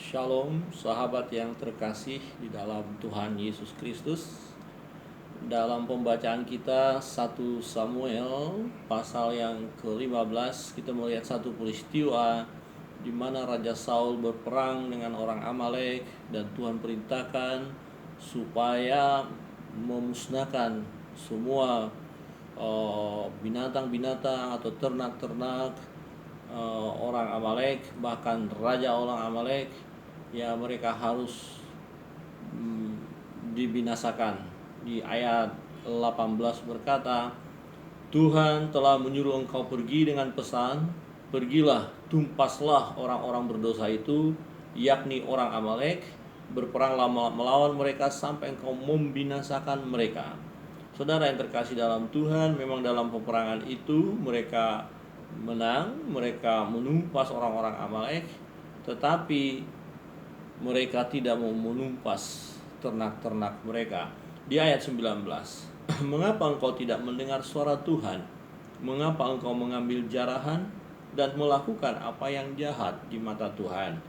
Shalom sahabat yang terkasih di dalam Tuhan Yesus Kristus. Dalam pembacaan kita 1 Samuel pasal yang ke-15, kita melihat satu peristiwa di mana Raja Saul berperang dengan orang Amalek, dan Tuhan perintahkan supaya memusnahkan semua binatang-binatang atau ternak-ternak orang Amalek, bahkan raja orang Amalek, ya mereka harus dibinasakan. Di ayat 18 berkata, Tuhan telah menyuruh engkau pergi dengan pesan, pergilah, tumpaslah orang-orang berdosa itu, yakni orang Amalek, berperanglah melawan mereka sampai engkau membinasakan mereka. Saudara yang terkasih dalam Tuhan, memang dalam peperangan itu mereka menang, mereka menumpas orang-orang Amalek, tetapi mereka tidak mau menumpas ternak-ternak mereka. Di ayat 19, mengapa engkau tidak mendengar suara Tuhan? Mengapa engkau mengambil jarahan dan melakukan apa yang jahat di mata Tuhan?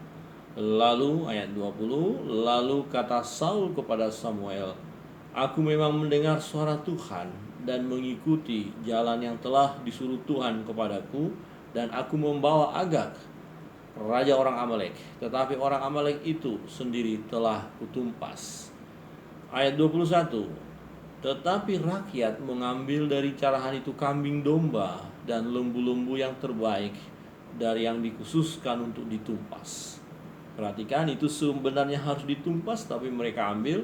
Lalu ayat 20, lalu kata Saul kepada Samuel, aku memang mendengar suara Tuhan dan mengikuti jalan yang telah disuruh Tuhan kepadaku, dan aku membawa Agag, raja orang Amalek, tetapi orang Amalek itu sendiri telah kutumpas. Ayat 21, tetapi rakyat mengambil dari carahan itu kambing domba dan lembu-lembu yang terbaik dari yang dikhususkan untuk ditumpas. Perhatikan, itu sebenarnya harus ditumpas, tapi mereka ambil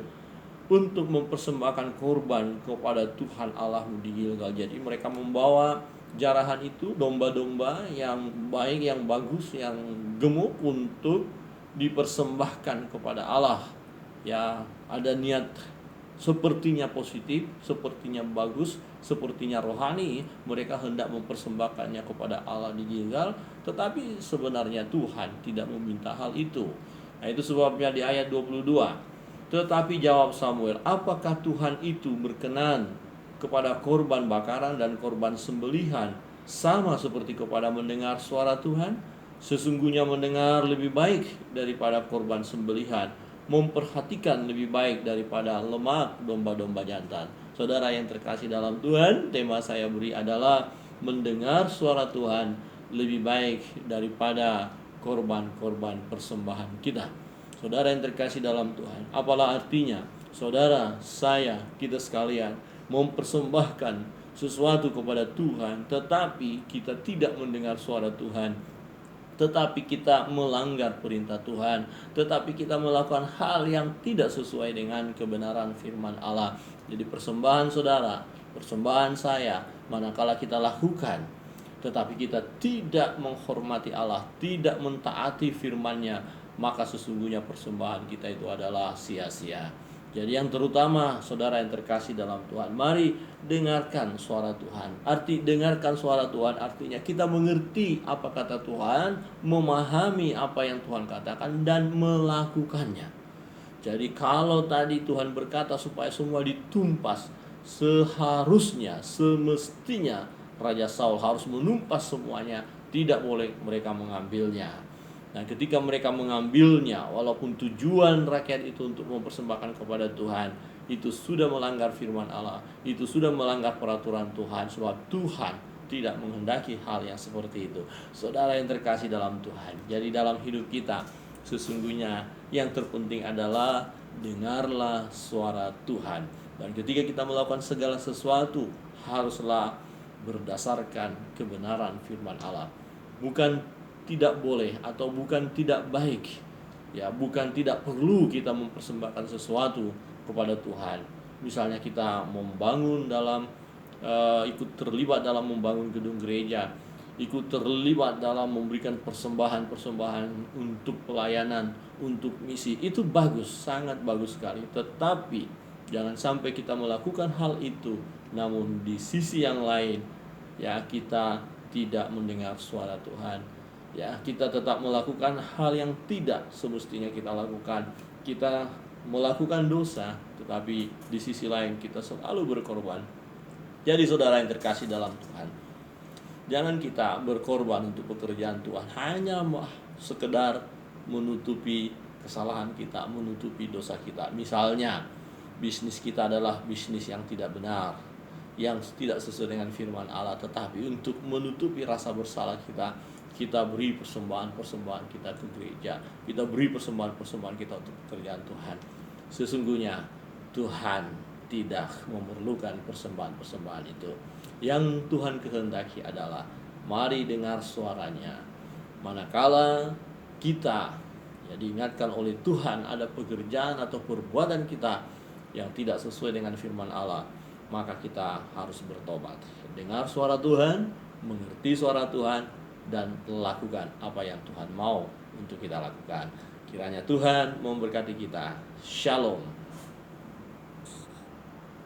untuk mempersembahkan korban kepada Tuhan Allahmu di Gilgal. Jadi mereka membawa jarahan itu, domba-domba yang baik, yang bagus, yang gemuk, untuk dipersembahkan kepada Allah. Ya, ada niat sepertinya positif, sepertinya bagus, sepertinya rohani. Mereka hendak mempersembahkannya kepada Allah di Gilgal, tetapi sebenarnya Tuhan tidak meminta hal itu. Nah, itu sebabnya di ayat 22, tetapi jawab Samuel, apakah Tuhan itu berkenan kepada korban bakaran dan korban sembelihan sama seperti kepada mendengar suara Tuhan? Sesungguhnya mendengar lebih baik daripada korban sembelihan, memperhatikan lebih baik daripada lemak domba-domba jantan. Saudara yang terkasih dalam Tuhan, tema saya beri adalah mendengar suara Tuhan lebih baik daripada korban-korban persembahan kita. Saudara yang terkasih dalam Tuhan, apalah artinya saudara, saya, kita sekalian mempersembahkan sesuatu kepada Tuhan, tetapi kita tidak mendengar suara Tuhan, tetapi kita melanggar perintah Tuhan, tetapi kita melakukan hal yang tidak sesuai dengan kebenaran firman Allah. Jadi persembahan saudara, persembahan saya, manakala kita lakukan, tetapi kita tidak menghormati Allah, tidak mentaati firman-Nya, maka sesungguhnya persembahan kita itu adalah sia-sia. Jadi yang terutama, saudara yang terkasih dalam Tuhan, mari dengarkan suara Tuhan. Arti dengarkan suara Tuhan artinya kita mengerti apa kata Tuhan, memahami apa yang Tuhan katakan, dan melakukannya. Jadi kalau tadi Tuhan berkata supaya semua ditumpas, seharusnya, semestinya Raja Saul harus menumpas semuanya, tidak boleh mereka mengambilnya. Nah, ketika mereka mengambilnya, walaupun tujuan rakyat itu untuk mempersembahkan kepada Tuhan, itu sudah melanggar firman Allah, itu sudah melanggar peraturan Tuhan, sebab Tuhan tidak menghendaki hal yang seperti itu. Saudara yang terkasih dalam Tuhan, jadi dalam hidup kita, sesungguhnya yang terpenting adalah dengarlah suara Tuhan. Dan ketika kita melakukan segala sesuatu, haruslah berdasarkan kebenaran firman Allah. Bukan tidak boleh atau bukan tidak baik, ya, bukan tidak perlu kita mempersembahkan sesuatu kepada Tuhan. Misalnya kita membangun dalam ikut terlibat dalam membangun gedung gereja, ikut terlibat dalam memberikan persembahan-persembahan untuk pelayanan, untuk misi, itu bagus, sangat bagus sekali. Tetapi jangan sampai kita melakukan hal itu, namun di sisi yang lain, ya, kita tidak mendengar suara Tuhan. Ya, kita tetap melakukan hal yang tidak semestinya kita lakukan. Kita melakukan dosa, tetapi di sisi lain kita selalu berkorban. Jadi saudara yang terkasih dalam Tuhan, jangan kita berkorban untuk pekerjaan Tuhan hanya sekedar menutupi kesalahan kita, menutupi dosa kita. Misalnya, bisnis kita adalah bisnis yang tidak benar, yang tidak sesuai dengan firman Allah, tetapi untuk menutupi rasa bersalah kita, kita beri persembahan-persembahan kita ke gereja, kita beri persembahan-persembahan kita untuk pekerjaan Tuhan. Sesungguhnya Tuhan tidak memerlukan persembahan-persembahan itu. Yang Tuhan kehendaki adalah mari dengar suaranya. Manakala kita diingatkan oleh Tuhan ada pekerjaan atau perbuatan kita yang tidak sesuai dengan firman Allah, maka kita harus bertobat. Dengar suara Tuhan, mengerti suara Tuhan, dan lakukan apa yang Tuhan mau untuk kita lakukan. Kiranya Tuhan memberkati kita. Shalom.